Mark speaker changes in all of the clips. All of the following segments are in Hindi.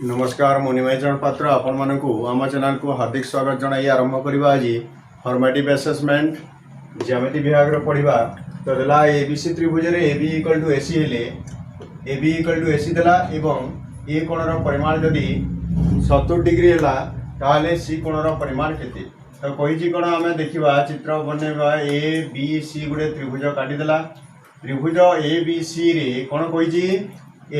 Speaker 1: नमस्कार मु निमाचरण पात्र आपण मानकु आम चैनल को हार्दिक स्वागत जनाई आरंभ करवा। आज फॉर्मेटिव असेसमेंट ज्यामिति विभाग रो पढ़िबा। तो देला एबीसी त्रिभुज रे AB इक्वल टू AC हेले AB इक्वल टू AC देला एवं ए कोण रो परिमाण जदी 70 डिग्री हेला ताले सी कोण रो परिमाण केते। तो कहिची कोण आमे देखिबा चित्र बनेबा ABC गुडे त्रिभुज काटी देला। त्रिभुज ABC रे कोण कहिची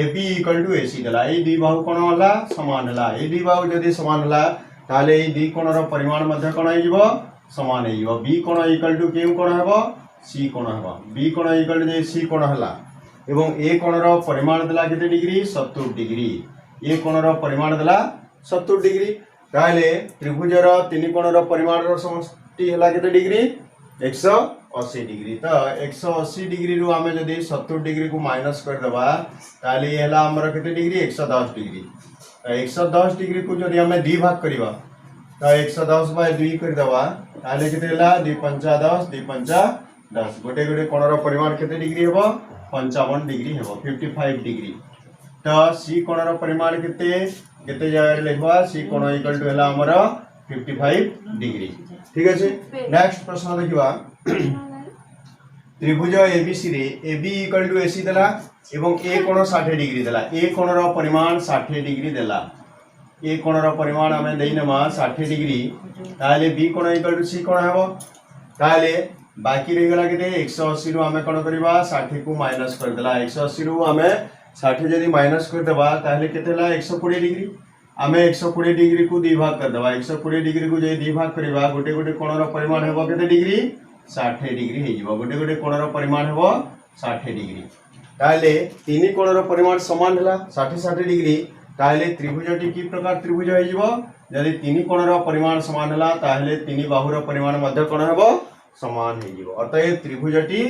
Speaker 1: AB इक्वल टू AC देला। ए दी बाहु कोण होला समान होला। ए दी बाहु जदी समान होला ताले ए दी कोण रो परिमाण मध्ये कोण हेजिवो समान हेजिवो। B कोण इक्वल टू केउ कोण हेबो C कोण हेबो। B कोण इक्वल टू C कोण होला एवं ए कोण रो परिमाण देला केते डिग्री 70 डिग्री। ए कोण रो परिमाण देला 70 डिग्री ताले त्रिभुज रो तीन कोण रो परिमाण रो समष्टि होला केते डिग्री 180 डिग्री। तो 180 डिग्री रु आमे जदी 70 डिग्री को माइनस कर देबा ताले ये हला हमर केते डिग्री 110 डिग्री। तो 110 डिग्री को जदी हमें 2 भाग करिबा तो 110 बाय 2 कर देबा ताले केते हला 2 पंचा 10 2 पंचा 10 गोटे गोटे कोण रो परिमाण केते डिग्री हेबो 55 डिग्री हेबो 55 डिग्री। तो सी कोण रो परिमाण केते केते जगह रे लिखबा सी कोण इक्वल टू हला हमर 55 डिग्री। ठीक है। नेक्स्ट प्रश्न देखिबा। त्रिभुज एबीसी रे AB इक्वल टू AC देला एवं ए कोण 60 डिग्री देला। ए कोण रो परिमाण 60 डिग्री देला। ए कोण रो परिमाण हमें देइनमा 60 डिग्री ताले B कोण इक्वल टू C कोण हेबो ताले बाकी रहि गेला केते 180 रु हमें कोण करबा 60 को माइनस कर देला। 180 रु हमें 60 जदी माइनस कर देबा ताले केते हला 120 डिग्री। आमे 120 डिग्री को 2 भाग कर देबा। 120 डिग्री को जे 2 भाग करबा गोटे गोटे कोण रो परिमाण हेबो केते डिग्री 60 डिग्री हे जिवो। गोटे गोटे कोण रो परिमाण हेबो 60 डिग्री ताले तीन कोण रो परिमाण समान हला 60 60 डिग्री ताले त्रिभुजटी की प्रकार त्रिभुज हे जिवो जदी तीन कोण रो परिमाण समान हला ताले तीन बाहु रो परिमाण मध्य कोण हेबो समान हे जिवो। अतः त्रिभुजटी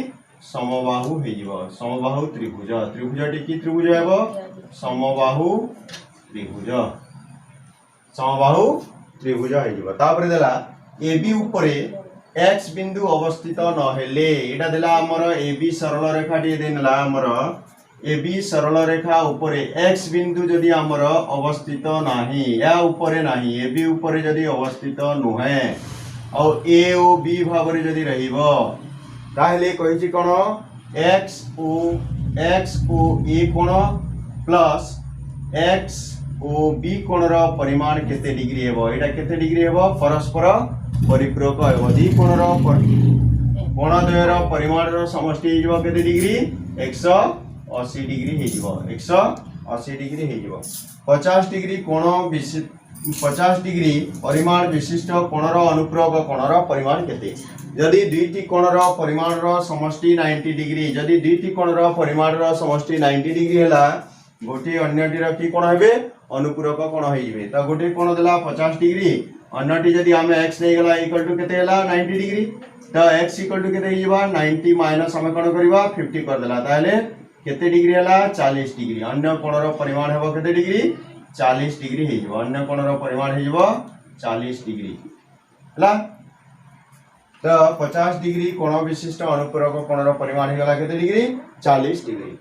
Speaker 1: समबाहु हे जिवो। समबाहु त्रिभुज। त्रिभुजटी की त्रिभुज हेबो समबाहु त्रिभुज। समबाहु त्रिभुज हे जिवो। तापर देला AB ऊपरे x बिंदु अवस्थित न हेले एटा देला हमर AB सरल रेखाटी देनला हमर AB सरल रेखा ऊपरे x बिंदु जदी हमर अवस्थित नाही या ऊपरे नाही AB ऊपरे जदी अवस्थित नुहे और A ओ B भाबरे जदी रहिबो ताहेले कहिछि कोन x ओ A कोण प्लस x ओ B कोण रो परिमाण केते डिग्री हेबो। एटा केते डिग्री हेबो परस्पर परिपूरक हेबो। दी कोण रो कोण द्वय रो परिमाण रो समष्टि हे जिवो केते डिग्री 180 डिग्री हे जिवो। 180 डिग्री हे जिवो। 50 डिग्री कोण 50 डिग्री परिमाण विशिष्ट कोण रो अनुपूरक कोण रो परिमाण केते। जदी दुईटी कोण रो परिमाण रो समष्टि 90 डिग्री जदी दुईटी कोण रो परिमाण रो समष्टि 90 डिग्री हैला गोटे अन्यटी रो की कोण हेबे अनुपूरक कोण हे जिवे। त गोटे कोण देला 50 डिग्री अन्यटी जदी हमें x नै गेला इक्वल टू केते हैला 90 डिग्री। त x इक्वल टू केते हे जिवा 90 माइनस हमें कोण करबा 50 कर देला ताले केते डिग्री हैला 40 डिग्री। अन्य कोण रो परिमाण हेबो केते डिग्री 40 डिग्री हे जिवो। अन्य कोण रो परिमाण हे जिवो 40 डिग्री हैला। तो 50 डिग्री कोण विशिष्ट अनुपूरक कोण रो परिमाण हे गेला केते डिग्री 40 डिग्री।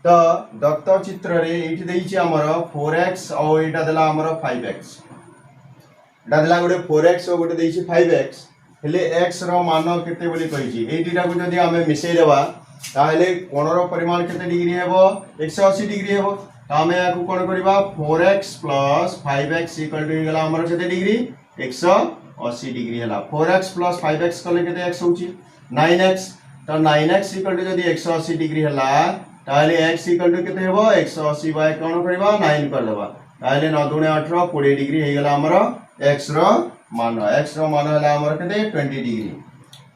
Speaker 1: तो दत्त चित्र रे एठी देइछि हमर 4x और एटा देला हमर 5x। एटा देला गोटे 4x और गोटे देइछि 5x हेले x रो मान केते बोली कहिछि ए दुटा को जदी हमें मिसै देबा ताले कोण रो परिमाण केते डिग्री हेबो 180 डिग्री हेबो। त हमें याकू कोण करबा 4x + 5x इक्वल टू गेला हमर केते डिग्री 180 डिग्री हला। 4x + 5x कले केते x होछि 9x। तो 9x इक्वल टू जदी 180 डिग्री हला ताले x इक्वल टू केते हेबो 180 बाय कोण करबा 9 कर देबा ताले 9 दूने 18 20 डिग्री हे गेला हमर x रो मान। x रो मान हला हमर केते 20 डिग्री।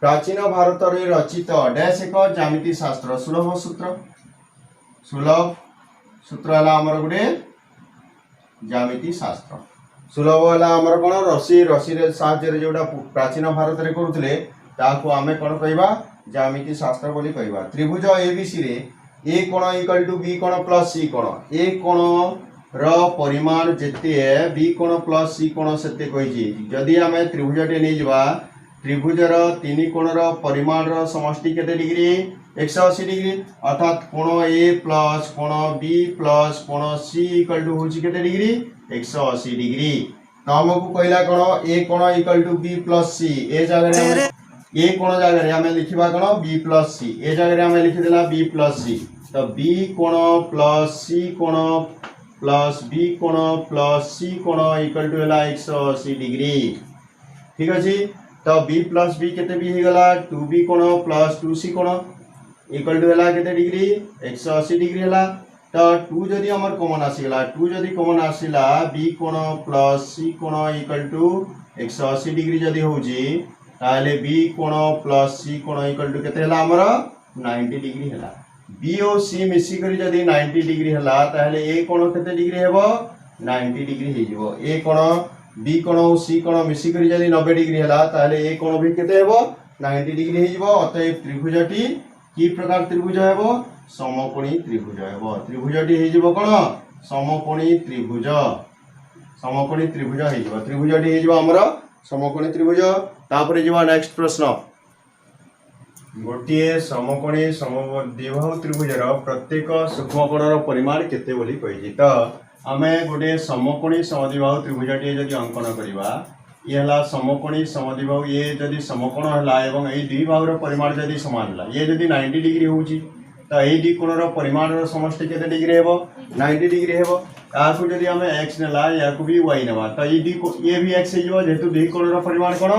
Speaker 1: प्राचीन भारत रे रचित डैश एक ज्यामिति शास्त्र सुलभ सूत्र हला हमर गुडे ज्यामिति शास्त्र। सुलभ हला हमर कोन रसी रे साहाय्य रे जोडा प्राचीन भारत रे करूथले ताको हमें कोन कहबा ज्यामिति शास्त्र बोली कहबा। त्रिभुज ABC रे A कोण इक्वल टू B कोण प्लस C कोण A कोण रो परिमाण जेते B कोण प्लस C कोण सेते कहिछि। जदी हमें त्रिभुजटे नै जिबा त्रिभुज रो तीन कोण रो परिमाण रो समष्टि केते डिग्री 180 डिग्री अर्थात कोण ए प्लस कोण बी प्लस कोण सी इक्वल टू होची केते डिग्री 180 डिग्री। तो हमको कहला कोण ए कोण इक्वल टू बी प्लस सी ए जगह रे ए कोण जगह रे हमें लिखिबा कोण बी प्लस सी ए जगह रे हमें लिखि देला बी प्लस सी। तो बी कोण प्लस सी कोण प्लस बी कोण प्लस सी कोण इक्वल टू होला 180 डिग्री। ठीक अछि। तो बी प्लस बी केते बी हे गला 2b कोण प्लस 2c कोण इक्वल टू होला केते डिग्री 180 डिग्री होला। तो 2 जदि हमर कॉमन आसीला 2 जदि कॉमन आसीला b कोण प्लस c कोण इक्वल टू 180 डिग्री जदि होजी ताले b कोण प्लस c कोण इक्वल टू केते होला हमर 90 डिग्री होला। b और c मिसी करी जदि 90 डिग्री होला ताले a कोण केते डिग्री हेबो 90 डिग्री हे जिवो। a कोण b कोण और c कोण मिसी करी जदि 90 डिग्री होला ताले a कोण भी केते हेबो 90 डिग्री हे जिवो। अतएव त्रिभुजटी की प्रकार त्रिभुज हेबो समकोणी त्रिभुज हेबो। त्रिभुजटी हे जिवो कोन समकोणी त्रिभुज हे जिवो। त्रिभुजटी हे जिवो हमर समकोणी त्रिभुज। तापर जिवो नेक्स्ट प्रश्न गोटे समकोणी समद्विबाहु त्रिभुजर प्रत्येक सूक्ष्मकोणर परिमाण केते बोली कहिछि। तो आमे गोटे समकोणी समद्विबाहु त्रिभुजटी जदि अंकन करिबा ये हला समकोणी समद्विबाहु ये जदि समकोण हला एवं ए दुई बाहुर परिमाण जदि समान हला ये जदि 90 डिग्री होउछि तो ए दुई कोणर परिमाणर समष्टि केते डिग्री हेबो 90 डिग्री हेबो। याकू जदि हमें x नेला याकू भी y नेबा तो ये भी x हे जिवो जेतु दुई कोणर परिमाण कोण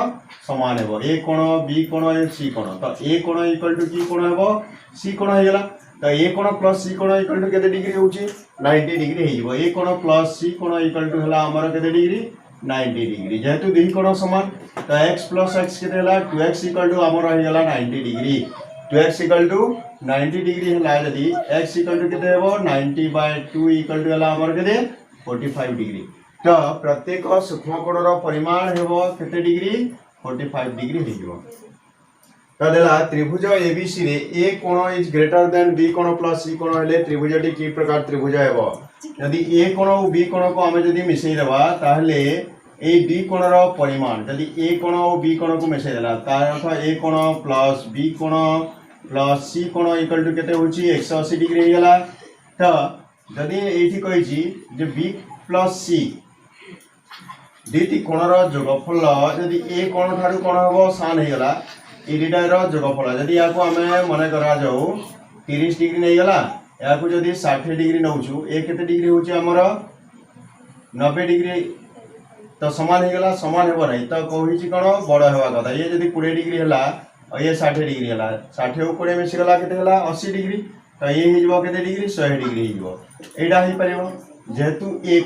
Speaker 1: समान हेबो ए कोण b कोण ए c कोण। तो ए कोण इक्वल टू की कोण हेबो c कोण हे गेला। तो ए कोण प्लस c कोण इक्वल टू केते डिग्री होउछि 90 डिग्री हे जिवो। ए कोण प्लस c कोण इक्वल टू हला हमर केते डिग्री 90 डिग्री जेतु दुई कोण समान तो x प्लस x केते हला 2x इक्वल टू हमर हे गेला 90 degree. 2x equal to 90 degree हला यदि x इक्वल टू केते हेबो 90/2 इक्वल टू हला हमर केते 45 डिग्री। तो प्रत्येक सूक्ष्मकोणर परिमाण हेबो केते डिग्री 45 डिग्री हे जिवो। तो देला त्रिभुज एबीसी रे ए कोण इज ग्रेटर देन बी कोण प्लस सी कोण हेले त्रिभुजटी की प्रकार त्रिभुज हेबो। यदि ए कोण और बी कोण को आमे जदि मिसई देबा ताहले ए बी कोणर परिमाण यदि ए कोण और बी कोण को मिसई देला तार अर्थ ए कोण प्लस बी कोण प्लस सी कोण इक्वल टू केते होची 180 डिग्री हे गेला। तो यदि एठी कहिची जे बी प्लस सी दुईटी कोणर जोगफल यदि ए कोण थारु कोण हबो सान हे गेला ए दुईटार जोगफल यदि याको आमे मने करा जाऊ 30 डिग्री नै गेला याकू जदि 60 डिग्री नौछु ए केते डिग्री होची हमर 90 डिग्री तो समान हे गेला समान हेबो नै तो कहिची कोन बड़ हेबा कथा। ये जदि 20 डिग्री हला और ये 60 डिग्री हला 60 और 20 मिसी गला केते हला 80 डिग्री तो ये हे जिवो केते डिग्री 100 डिग्री हे जिवो। एडा हे परिबो जेतु ए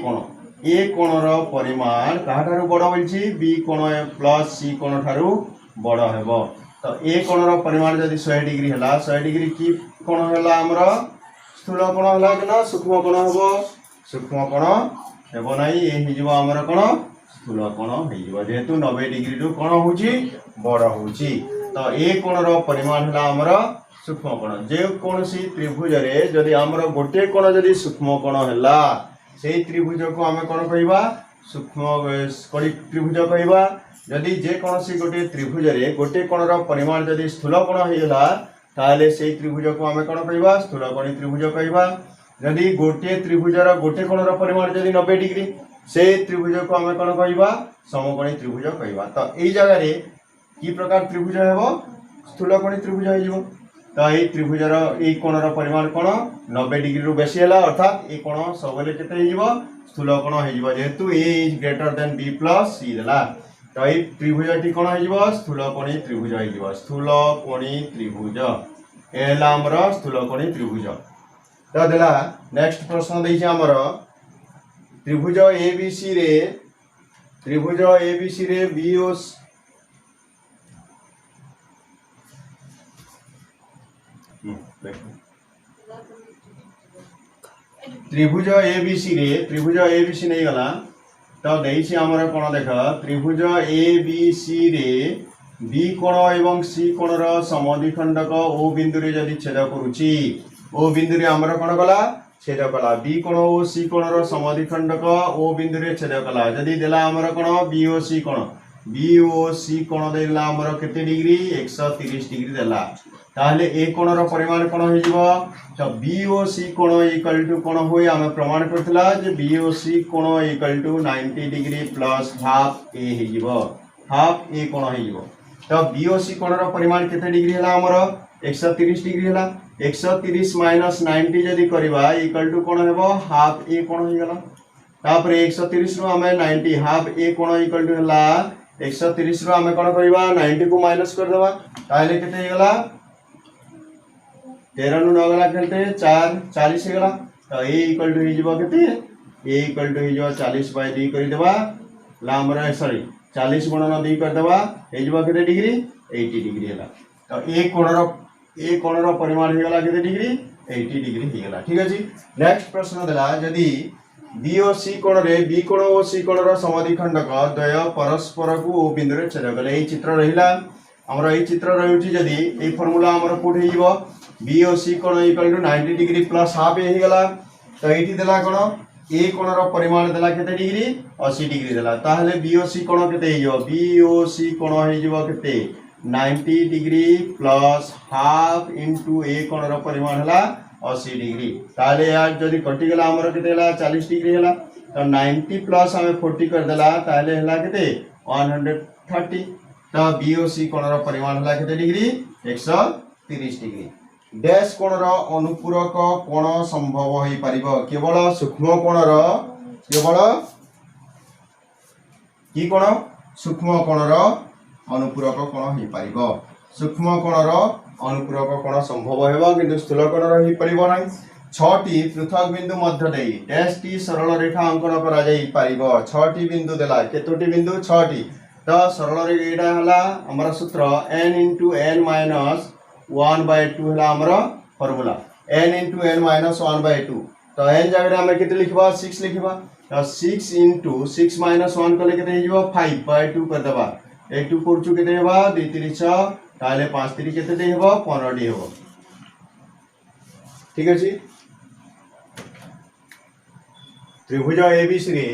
Speaker 1: कोणर परिमाण काठारु बड़ होइछि बी कोण प्लस सी कोण ठारु बड़ हेबो। तो ए कोणर परिमाण जदि 100 डिग्री हला 100 डिग्री की कोण हला हमर स्थूल कोण हला कि सूक्ष्म कोण हेबो सूक्ष्म कोण हेबो नै ए हे जिवो हमर कोण स्थूल कोण हे जिवो जेतु 90 डिग्री रु कोण होउछि बड़ होउछि। तो ए कोणर परिमाण हला हमर सूक्ष्म कोण। जे कोनसी त्रिभुज रे जदि हमर गोटे कोण जदि सूक्ष्म कोण हला सेही त्रिभुज को आमे कोन कहिबा सूक्ष्म त्रिभुज कहिबा। जदि जे कोनसी गोटे त्रिभुज रे गोटे कोणर परिमाण जदि स्थूल कोण हेला ताले सेही त्रिभुज को आमे कोन कहिबा स्थूलकोणी त्रिभुज कहिबा। जदि गोटे त्रिभुजर गोटे कोणर परिमाण जदि 90 डिग्री से त्रिभुज को आमे कोन कहिबा समकोणी त्रिभुज कहिबा। तो एई जगह रे की प्रकार त्रिभुज हेबो स्थूलकोणी त्रिभुज हे जिवो। तो ए त्रिभुजर ए कोणर परिमाण कोन 90 डिग्री रु बेसी हला अर्थात ए कोण सबले केते हे जिवो स्थूल कोण हे जिवो जेतु A is greater than B plus C देला। तो ए त्रिभुजटी कोण हे जिवो स्थूलकोणी त्रिभुज हे जिवो स्थूलकोणी त्रिभुज एला हमर स्थूलकोणी त्रिभुज। तो देला नेक्स्ट प्रश्न दैछि हमर त्रिभुज एबीसी रे बी ओ त्रिभुज एबीसी नहीं गला। तो देइछि हमर कोण देख त्रिभुज एबीसी रे बी कोण एवं सी कोणर समद्विखंडक ओ बिंदु रे जदि छेद करूछि ओ बिंदु रे हमर कोण गला छेद कला बी कोण ओ सी कोणर समद्विखंडक ओ बिंदु रे छेद कला। जदि देला हमर कोण बी ओ सी कोण बी ओ सी कोण देला हमर केते डिग्री 130 डिग्री देला ताहले ए कोणर परिमाण कोण हो जिवो तो बी ओ सी कोण इक्वल टू कोण होय हम प्रमाण करथला जे बी ओ सी कोण equal to 90 degree plus half A हो जिवो हाफ ए कोण हो जिवो तो बी ओ सी कोणर परिमाण केते डिग्री हला हमर 130 डिग्री हला 130 माइनस 90 जदी करबा इक्वल टू कोण हेबो हाफ ए कोण हो गेला तापर 130 रो हमें 90 हाफ ए कोण इक्वल टू हला 130 रो हमें कोण करबा 90 को माइनस कर देबा ताले केते हे गेला 13 नु 9 गला खेलते 4 40 हे गेला तो ए इक्वल टू हे जिवो केते ए इक्वल टू हे जिवो 40 बाय 2 कर देबा ला हमर सॉरी 40 गुणन 2 कर देबा हे जिवो केते डिग्री 80 डिग्री हला तो ए कोणर परिमाण हे गेला केते डिग्री 80 डिग्री हे गेला ठीक अछि नेक्स्ट प्रश्न देला यदि बी ओ सी कोण रे बी कोण ओ सी कोणर समद्विखंडक द्वय परस्पर को ओ बिंदु रे छेद गले ए चित्र रहिला हमर ए चित्र रहउची यदि ए फार्मूला हमर पुट हे जिवो बी ओ सी कोण equal to 90 degree plus half A हे गेला तो एठी देला कोण ए कोणर परिमाण देला केते डिग्री 80 डिग्री देला ताहले बी ओ सी कोण केते हे जिवो बी ओ सी कोण हे जिवो केते 90 डिग्री प्लस हाफ इनटू ए कोणर परिमाण हला 80 डिग्री ताले यार जदी कटि गेला हमर केते हला 40 डिग्री हला तो 90 प्लस हमें 40 कर देला ताले हला केते 130 तो बी ओ सी कोणर परिमाण हला केते डिग्री 130 डिग्री डैश कोणर अनुपूरक कोण संभव होई परिबो केवल सूक्ष्म कोणर केवल की कोण सूक्ष्म कोणर अनुपूरक कोण होई परिबो सूक्ष्म कोणर अनुपूरक कोण संभव हेबो किंतु स्थूल कोणर होई परिबो नै 6टी पृथक बिंदु मध्य देई डैश टी सरल रेखा अंकन करा जाई परिबो 6टी बिंदु देला केतोटी बिंदु 6टी तो सरल रेखा हला हमर सूत्र n * n - 1/2 हला हमर फार्मूला n * n - 1/2 तो n जगह हम केते लिखबा 6 लिखबा तो 6 * 6 - 1 कले केते हिजबो 5/2 कर देबा ए 2 4 केते हेबा 2 3 6 ताले 5 3 केते दे हेबो 15 डी हेबो ठीक अछि त्रिभुज एबीसी रे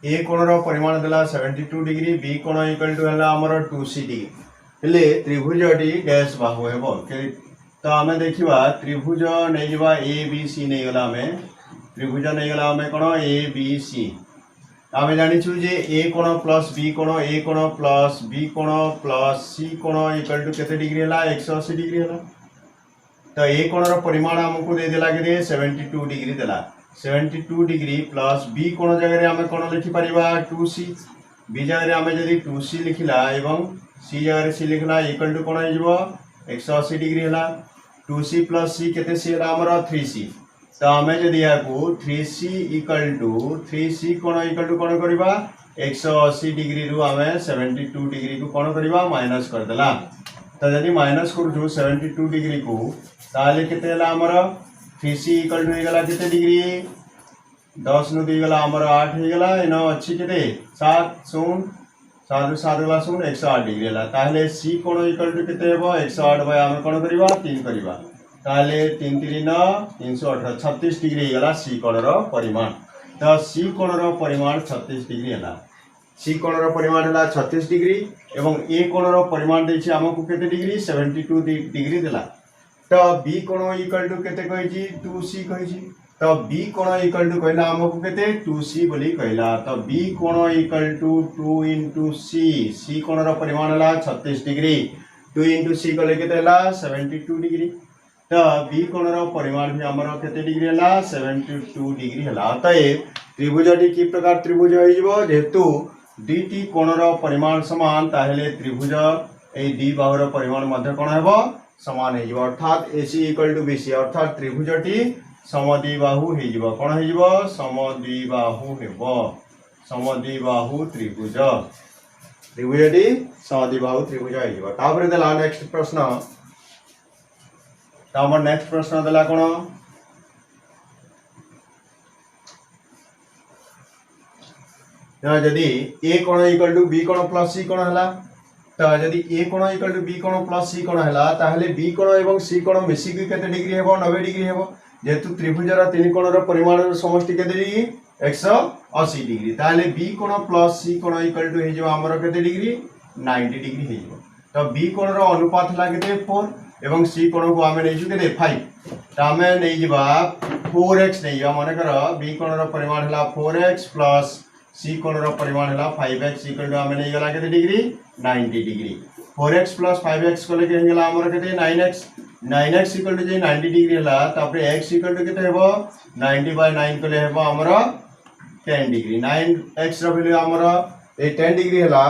Speaker 1: ए कोणर परिमाण देला 72 डिग्री बी कोण इक्वल टू हला हमर 2c डिग्री हेले त्रिभुज डी डैश बाहु हेबो तो हमें देखिबा त्रिभुज नै जबा ए बी सी नै गला हमें त्रिभुज नै गला हमें कोण ए बी सी हमें जानि छु जे ए कोण प्लस बी कोण ए कोण प्लस बी कोण प्लस सी कोण इक्वल टू केते डिग्री हला 180 डिग्री हला तो ए कोणर परिमाण हमको दे देला के 72 डिग्री देला 72 डिग्री प्लस बी कोण जगह रे हमें कोण लिखि परिबा 2c बी जगह रे हमें जदी 2c लिखिला एवं सी जगह रे सी लिखला इक्वल टू कोण हिजबो 180 डिग्री हला 2c प्लस c केते सी हला हमर 3c तो हमें जदी याको 3c इक्वल टू 3c कोण इक्वल टू कोण करबा 180 डिग्री रु हमें 72 डिग्री को कोण करबा माइनस कर देला तो जदी माइनस करू 72 डिग्री को ताले केते हला हमर 3c इक्वल टू हेगला केते डिग्री 10 नु दिगला हमर 8 हेगला एनो अच्छी केते 7 0 7 7 गला 0 108 डिग्री हला ताले c कोण इक्वल टू केते हेबो 108 बाय हम कोण करबा 3 करबा ताले 3 3 9 318 36 डिग्री हेगला c कोणर परिमाण तो c कोणर परिमाण 36 डिग्री हला c कोणर परिमाण हला 36 डिग्री एवं a कोणर परिमाण देछि हमकु केते डिग्री 72 डिग्री देला तो b कोण इक्वल टू केते कहिछि 2c कहिछि तो b कोण इक्वल टू कहला हमकु केते 2c बोली कहला तो b कोण इक्वल टू 2 * c c कोणर परिमाण हला 36 डिग्री 2 * c कले केते हला 72 डिग्री तो b कोणर परिमाण भी हमर केते डिग्री हला 72 डिग्री हला अतएव त्रिभुजटी की प्रकार त्रिभुज होई जबो जेतु dt कोणर परिमाण समान ताहेले त्रिभुज ए डी बाहुर परिमाण मध्य कोण हेबो समान हे जिवो अर्थात AC इक्वल टू BC अर्थात त्रिभुजटी समद्विबाहु हे जिवो कोन हे जिवो समद्विबाहु हेबो समद्विबाहु त्रिभुज त्रिभुजटी समद्विबाहु त्रिभुज हे जिवो तापर देला नेक्स्ट प्रश्न तो हमर नेक्स्ट प्रश्न देला कोन यदि a कोण इक्वल टू b कोण प्लस c कोण हला तो यदि a कोण इक्वल टू b कोण प्लस c कोण हला ताहले b कोण एवं c कोण मिसी के केते डिग्री हेबो 90 डिग्री हेबो जेतु त्रिभुजर तीन कोणर परिमाणर समष्टि केते डिग्री 180 80 डिग्री ताले बी कोण प्लस सी कोण इक्वल टू हे आमर केते डिग्री 90 डिग्री हे तो बी कोण रो अनुपात हला केते 4 एवं सी कोण को आमे नेजु केते 5 तो आमे नै जिबा 4x नै जा माने कर बी कोण रो परिमाण हला 4x प्लस सी कोण रो परिमाण हला 5x इक्वल टू आमे नै गला केते degree 90 degree 4x plus 5x को लेके हे गला आमर केते 9x equal to J 90 degree हला तापरे x इक्वल टू केते हेबो 90 बाय 9 को ले हेबो आमर 10 डिग्री 9x रो वैल्यू आमर ए 10 डिग्री हला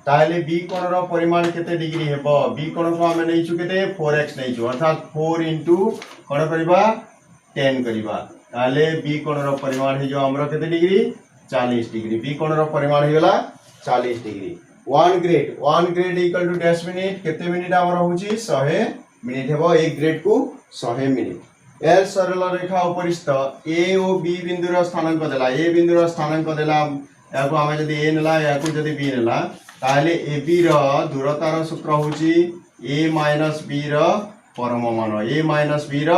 Speaker 1: ताले बी कोण रो परिमाण केते डिग्री हेबो बी कोण को हमें नै छु केते 4x नै छु अर्थात 4 इनटू कोण करिबा 10 करिबा ताले बी कोण रो परिमाण हे जो हमरो केते डिग्री 40 डिग्री बी कोण रो परिमाण हे गला 40 degree 1 grade equal to dash minute केते मिनिट हमरो होची 100 मिनिट हेबो 1 ग्रेड को 100 मिनिट एल सरल रेखा उपरिस्थ ए ओ बी बिंदुर स्थानांक देला ए बिंदुर स्थानांक देला याको हमें जदी ए नेला याको जदी बी नेला ताले ए बी रो दूरतार सूत्र होची a माइनस b रो परम मान a माइनस b रो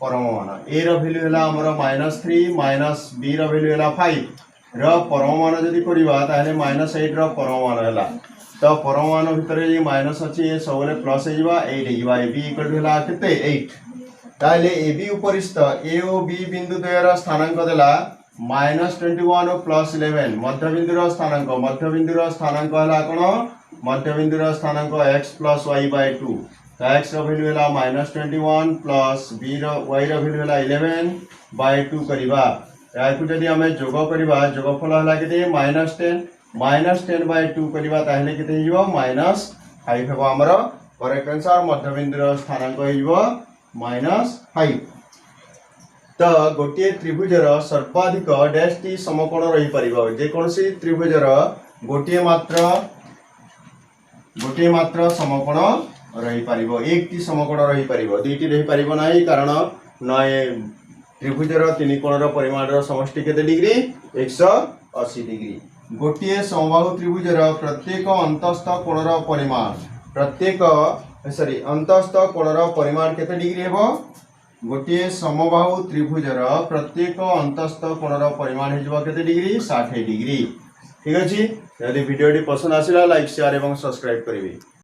Speaker 1: परम मान a रो वैल्यू हला हमरो -3 माइनस b रो वैल्यू हला 5 रो परम मान जदी करिबा ताले -8 रो परम मान हला तो परम मान भितर ये माइनस अछि ए सबले प्लस हे जिबा 8 हे जिबा a b इक्वल टू हला केते 8 ताले A B उपरिस्थ A O B बिंदु द्वयर स्थानांक देला -21 और +11 मध्यबिंदुर स्थानांक हला कोन मध्यबिंदुर स्थानांक x + y/2 तो x रो वैल्यू हला -21 प्लस b रो y रो वैल्यू हला 11/2 करिबा याकु जदी हमें जोग करिबा जोगफल हला केते -10/2 करिबा ताहेले केते हिजो -5 हेबो हमर करेक्ट आंसर मध्यबिंदुर स्थानांक हिजो -5 तो गोटे त्रिभुजर सर्वाधिक डैश टी समकोण रही परिबो जे कोनसी त्रिभुजर गोटे मात्र समकोण रही परिबो एक टी समकोण रही परिबो दुईटी रही परिबो नाही कारण नय त्रिभुजर तीन कोणर परिमाणर समष्टि केते डिग्री 180 डिग्री गोटे समबाहु त्रिभुजर प्रत्येक अंतस्थ कोणर परिमाण केते डिग्री हेबो गोटे समबाहु त्रिभुजर प्रत्येक अंतस्थ कोणर परिमाण हेजबो केते डिग्री 60 डिग्री ठीक अछि यदि वीडियोटी पसंद आसिला लाइक शेयर एवं सब्सक्राइब करिवे।